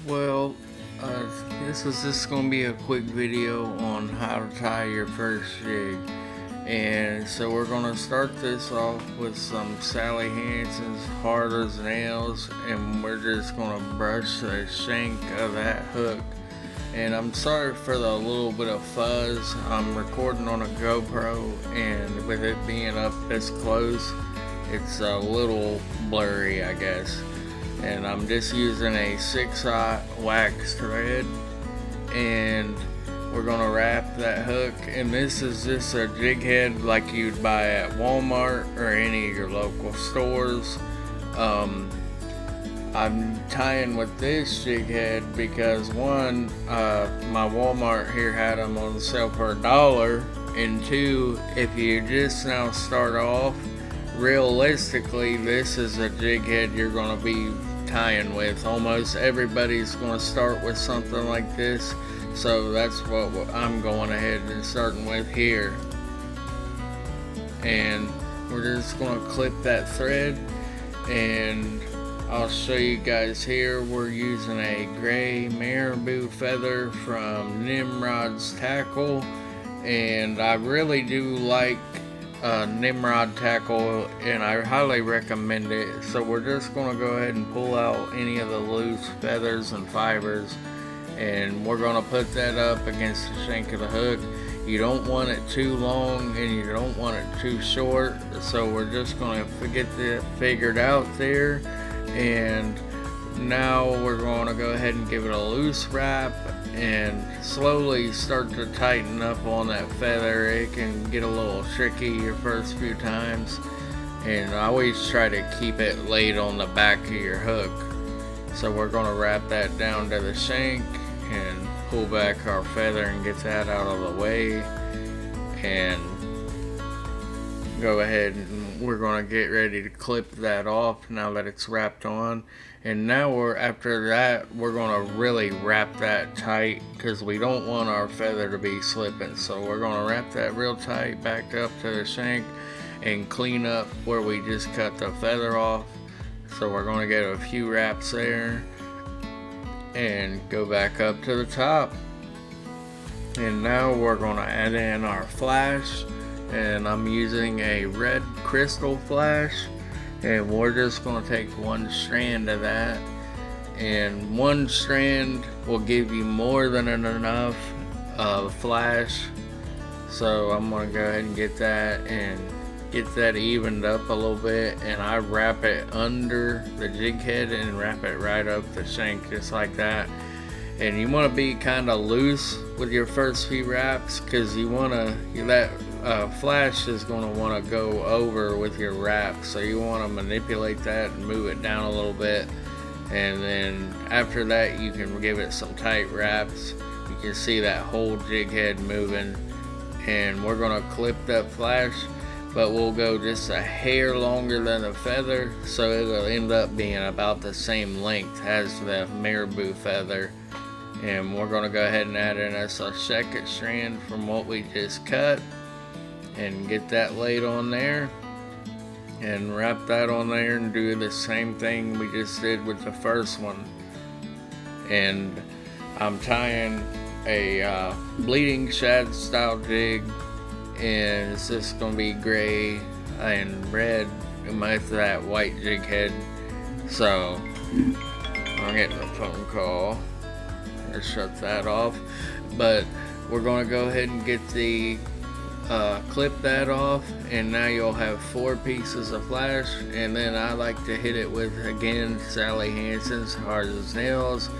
Well, this is just going to be a quick video on how to tie your first jig. And so we're going to start this off with some Sally Hansen's hard as nails, and we're just going to brush the shank of that hook. And I'm sorry for the little bit of fuzz. I'm recording on a GoPro, and with it being up this close, it's a little blurry, I guess. And I'm just using a 6/0 wax thread, and we're gonna wrap that hook. And this is just a jig head like you'd buy at Walmart or any of your local stores. I'm tying with this jig head because one, my Walmart here had them on sale for $1, and two, if you just now start off, realistically, this is a jig head you're going to be tying with. Almost everybody's going to start with something like this, so that's what I'm going ahead and starting with here. And we're just going to clip that thread, and I'll show you guys here. We're using a gray marabou feather from Nimrod's Tackle, and I really do like Nimrod tackle, and I highly recommend it. So we're just going to go ahead and pull out any of the loose feathers and fibers, and we're going to put that up against the shank of the hook. You don't want it too long and you don't want it too short, so we're just going to get that figured out there. And now we're going to go ahead and give it a loose wrap and slowly start to tighten up on that feather. It can get a little tricky your first few times, and I always try to keep it laid on the back of your hook. So we're going to wrap that down to the shank and pull back our feather and get that out of the way, and go ahead and we're going to get ready to clip that off now that it's wrapped on. And now after that we're going to really wrap that tight because we don't want our feather to be slipping. So we're going to wrap that real tight back up to the shank and clean up where we just cut the feather off. So we're going to get a few wraps there and go back up to the top. And now we're going to add in our flash, and I'm using a red crystal flash, and we're just going to take one strand of that, and one strand will give you more than enough flash. So I'm going to go ahead and get that and get that evened up a little bit, and I wrap it under the jig head and wrap it right up the shank just like that. And you want to be kind of loose with your first few wraps because you want to, that flash is going to want to go over with your wrap, so you want to manipulate that and move it down a little bit. And then after that you can give it some tight wraps. You can see that whole jig head moving, and we're going to clip that flash, but we'll go just a hair longer than the feather, so it'll end up being about the same length as the marabou feather. And we're going to go ahead and add in a second strand from what we just cut and get that laid on there and wrap that on there and do the same thing we just did with the first one. And I'm tying a bleeding shad style jig, and it's just going to be gray and red with that white jig head. So I'm getting a phone call. Shut that off, but we're going to go ahead and get the clip that off, and now you'll have 4 pieces of flash. And then I like to hit it with, again, Sally Hansen's hard as nails,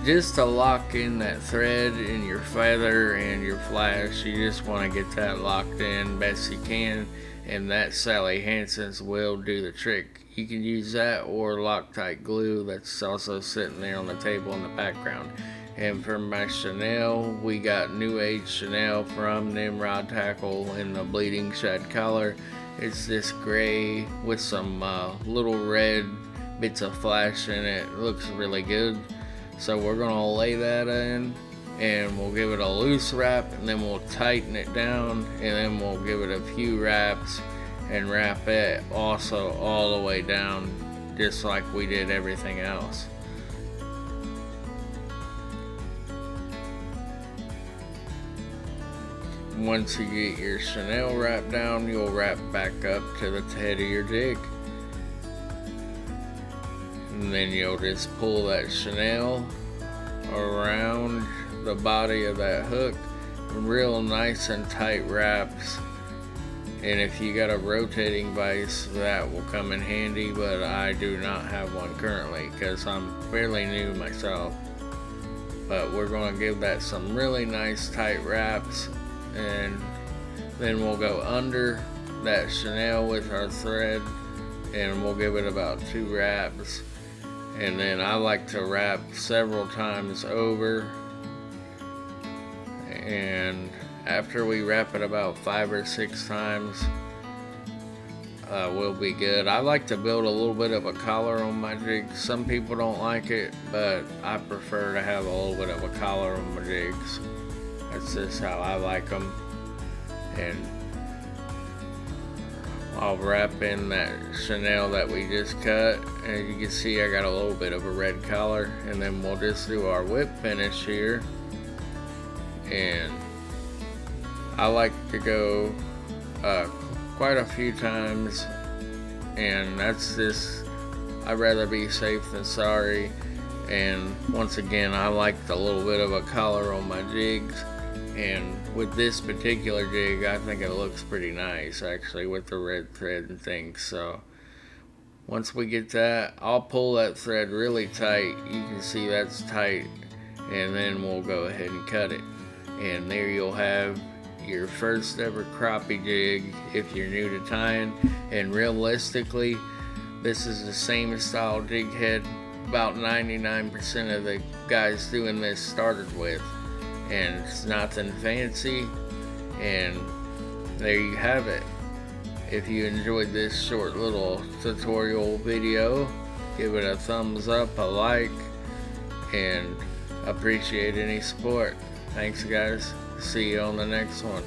just to lock in that thread in your feather and your flash. You just want to get that locked in best you can, and that Sally Hansen's will do the trick. You can use that or Loctite glue that's also sitting there on the table in the background. And for my Chanel, we got New Age Chanel from Nimrod Tackle in the bleeding shad color. It's this gray with some little red bits of flash in it. It looks really good. So we're going to lay that in, and we'll give it a loose wrap, and then we'll tighten it down, and then we'll give it a few wraps and wrap it also all the way down just like we did everything else. once you get your chenille wrapped down, you'll wrap back up to the head of your jig. And then you'll just pull that chenille around the body of that hook, real nice and tight wraps. And if you got a rotating vise, that will come in handy, but I do not have one currently because I'm fairly new myself. But we're going to give that some really nice tight wraps, and then we'll go under that chenille with our thread, and we'll give it about 2 wraps. And then I like to wrap several times over, and after we wrap it about 5 or 6 times, we'll be good. I like to build a little bit of a collar on my jigs. Some people don't like it, but I prefer to have a little bit of a collar on my jigs. That's just how I like them. And I'll wrap in that chenille that we just cut. As you can see, I got a little bit of a red collar, and then we'll just do our whip finish here. And I like to go quite a few times, and that's just, I'd rather be safe than sorry. And once again, I like the little bit of a collar on my jigs, and with this particular jig, I think it looks pretty nice actually with the red thread and things. So once we get that, I'll pull that thread really tight. You can see that's tight, and then we'll go ahead and cut it. And there you'll have your first ever crappie jig if you're new to tying. And realistically, this is the same style jig head about 99% of the guys doing this started with, and it's nothing fancy. And there you have it. If you enjoyed this short little tutorial video, give it a thumbs up, a like, and appreciate any support. Thanks guys. See you on the next one.